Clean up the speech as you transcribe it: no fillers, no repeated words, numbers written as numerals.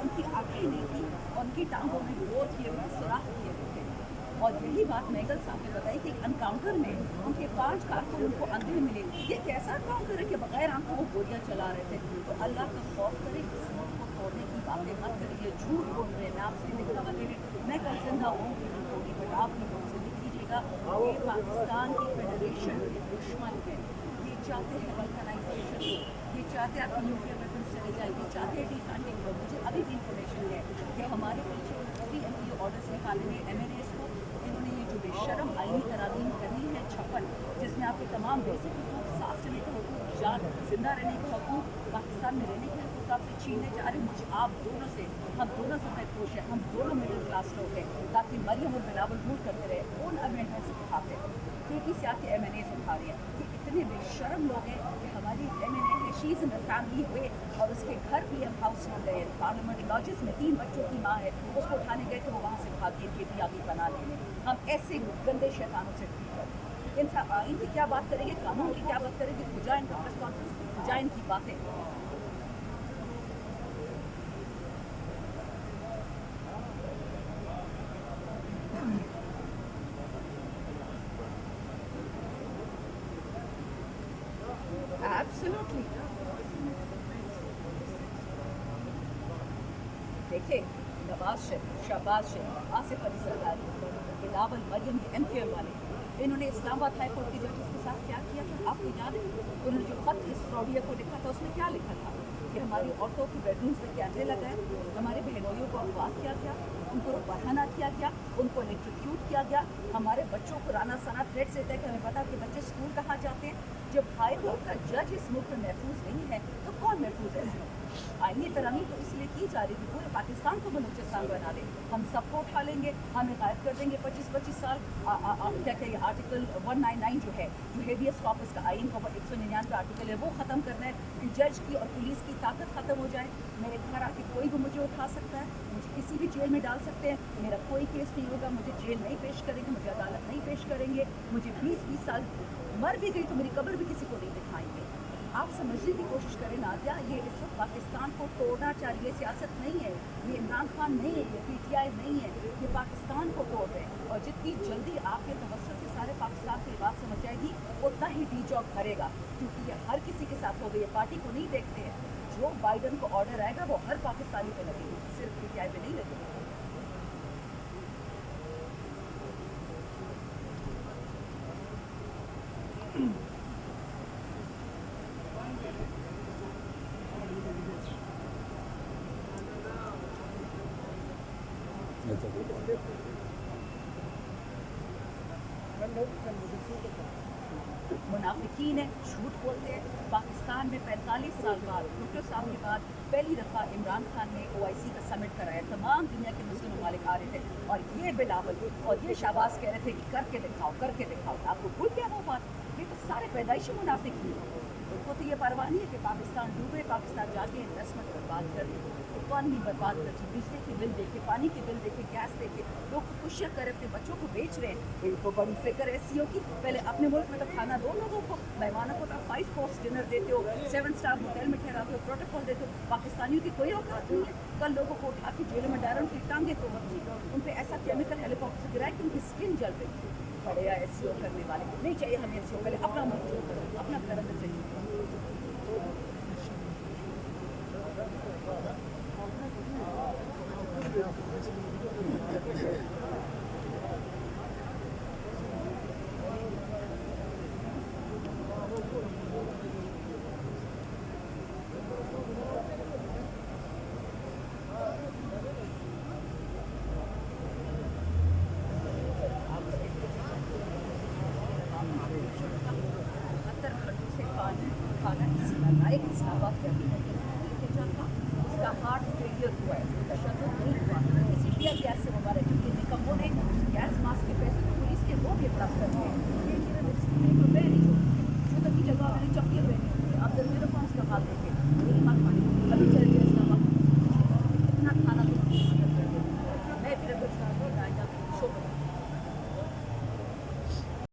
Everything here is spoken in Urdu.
ان کی آنکھیں نہیں تھی اور ان کی ٹانگوں میں گور کیے ہوئے سوراخ کیے ہوئے تھے. اور یہی بات میگل صاحب نے بتائی کہ انکاؤنٹر میں ان کے 5 کارکن ان کو اندھے ملے. یہ کیسا انکاؤنٹر ہے کہ بغیر آنکھوں وہ گولیاں چلا رہے تھے. تو اللہ کا خوف کرے, اس ملک کو توڑنے کی باتیں مت کریے, جھوٹ بول رہے ہیں. میں آپ سے دکھاوا دے رہے ہیں, میں کل زندہ ہوں گی نہیں ہوگی, بٹ آپ لوگوں سے لکھ لیجیے گا. یہ پاکستان کی فیڈریشن کے دشمن ہے. یہ چاہتے ہیں بلکنائزیشن کو, یہ چاہتے ہیں آپ نیوکلیئر ویپنس چلے جائیں, یہ چاہتے ہیں ڈی فنڈنگ کو. مجھے ابھی بھی انفارمیشن ہے کہ ہمارے پیچھے ابھی ایم پی آرڈرس نکالے ہیں ایم این ایس کو. انہوں نے یہ جو بے شرم آئینی ترامیم کرنی ہے 56, جس میں آپ کے تمام بیسک حقوق, صاف چلنے کے حقوق, جان زندہ رہنے کے حقوق, پاکستان میں رہنے کے حقوق آپ سے چھیننے جا رہے ہیں. مجھے آپ دونوں سے, ہم دونوں سفید پوش ہیں, ہم دونوں مڈل کلاس لوگ ہیں, تاکہ مریم اور بلاول رول کرتے رہے ان امینڈمنٹس اٹھاتے ہیں. کیونکہ سیاسی ایم این ایز اٹھا رہی ہیں. یہ اتنے بے شرم لوگ ہیں کہ ہماری ایم این اے ہے, شی از ان دا فیملی ہوئے, اور اس کے گھر پی ایم ہاؤس میں گئے, پارلیمنٹ لاجز میں 3 بچوں کی ماں ہے, اس کو اٹھانے گئے تھے, وہ وہاں سے بھاگی ان کے دیابی بنا لینے. ہم ایسے گندے شیطانوں سے ٹھیک کریں. ان سے آئین کی کیا بات کریں گے, قانون کی کیا بات کریں گے, کجا ان کا پریس کانفرنس, کجا ان کی باتیں. ایبسلیوٹلی. دیکھیں, نواز شریف, شہباز شریف, آصف علی زرداری, بلاول, مریم, یہ ایم کیو ایم والے, انہوں نے اسلام آباد ہائی کورٹ کے ججز کے ساتھ کیا کیا تھا آپ کو یاد ہے؟ انہوں نے جو خط اس فراڈیا کو لکھا تھا, اس میں کیا لکھا تھا کہ ہماری عورتوں کی بیڈ رومز میں کیمرے لگائے, ہمارے بہنوئیوں کو اغوا کیا گیا, ان کو بڑھانا کیا گیا, ان کو الیکٹریکیوٹ کیا گیا, ہمارے بچوں کو رانا سانا تھریٹ دیتا ہے کہ ہمیں پتا کہ بچے اسکول کہاں جاتے ہیں. جب ہائی کورٹ کا جج اس ملک میں محفوظ نہیں ہے تو کون محفوظ ہے؟ آئینی ترامیم تو اس لیے کی جا رہی تھی پورے پاکستان کو بلوچستان بنا دیں. ہم سب کو اٹھا لیں گے, ہمیں غائب کر دیں گے 25 سال. کیا کہ آرٹیکل 199 جو ہے, جو ہیبیس کارپس کا آئین کا 199 آرٹیکل ہے, وہ ختم کرنا ہے کہ جج کی اور پولیس کی طاقت ختم ہو جائے. میرے گھر آ کے کوئی بھی مجھے اٹھا سکتا ہے, مجھے کسی بھی جیل میں ڈال سکتے ہیں, میرا کوئی کیس نہیں ہوگا, مجھے جیل نہیں پیش کریں گے, مجھے عدالت نہیں پیش کریں گے. مجھے 20 سال مر بھی گئی تو میری قبر بھی کسی کو نہیں دکھائیں گے. آپ سمجھنے کی کوشش کریں نادیہ, یہ اس وقت پاکستان کو توڑنا چاہیے. یہ سیاست نہیں ہے, یہ عمران خان نہیں ہے, یہ پی ٹی آئی نہیں ہے, یہ پاکستان کو توڑ رہے ہیں. اور جتنی جلدی آپ کے توسط سے سارے پاکستان کی بات سمجھ جائے گی, اتنا ہی ڈی چوک بھرے گا. کیونکہ یہ ہر کسی کے ساتھ ہو گئی ہے, پارٹی کو نہیں دیکھتے ہیں. جو بائیڈن کو آرڈر آئے گا وہ ہر پاکستانی پہ لگے گی, صرف پی ٹی آئی پہ نہیں لگے گی. منافقین ہیں, جھوٹ بولتے ہیں. پاکستان میں 45 سال بعد ڈاکٹر صاحب کے بعد پہلی دفعہ عمران خان نے OIC کا سمٹ کرایا. تمام دنیا کے مسلم ممالک آ رہے تھے, اور یہ بلاول اور یہ شہباز کہہ رہے تھے کہ کر کے دکھاؤ, کر کے دکھاؤ. آپ کو بھول گیا وہ بات؟ یہ تو سارے پیدائشی منافق ہی ہیں. ان کو تو یہ پرواہ نہیں ہے کہ پاکستان ڈوبے, پاکستان جا کے انویسٹمنٹ برباد کر دے, اکانومی برباد کر دی. بجلی کے بل دیکھے, پانی کے بل دیکھے, گیس دیکھے, لوگ خوشیاں کر اپنے بچوں کو بیچ رہے ہیں. ان کو بڑی فکر ایسی ہو کی, پہلے اپنے ملک میں تو کھانا دو لوگوں کو, مہمانوں کو تو 5 کورس ڈنر دیتے ہو, 7 اسٹار ہوٹل میں ٹھہراتے ہو, پروٹوکول دیتے ہو. پاکستانیوں کی کوئی اوقات نہیں ہے. کل لوگوں کو اٹھا کے جیلوں میں ڈالیں, ان کی ٹانگیں توڑ دی, ان پہ ایسا کیمیکل ہیلی کاپٹر سے گرائے کہ ان کی اسکن جل رہی تھی. بڑے ایس سی او کرنے والے نہیں چاہیے ہمیں. ایس سی او پہلے اپنا ملک جو کرو, اپنا کرم سے کھانا کسی لائق اسلام آباد کے ابھی اس کا ہارٹ فیلئر ہوا ہے. تشدد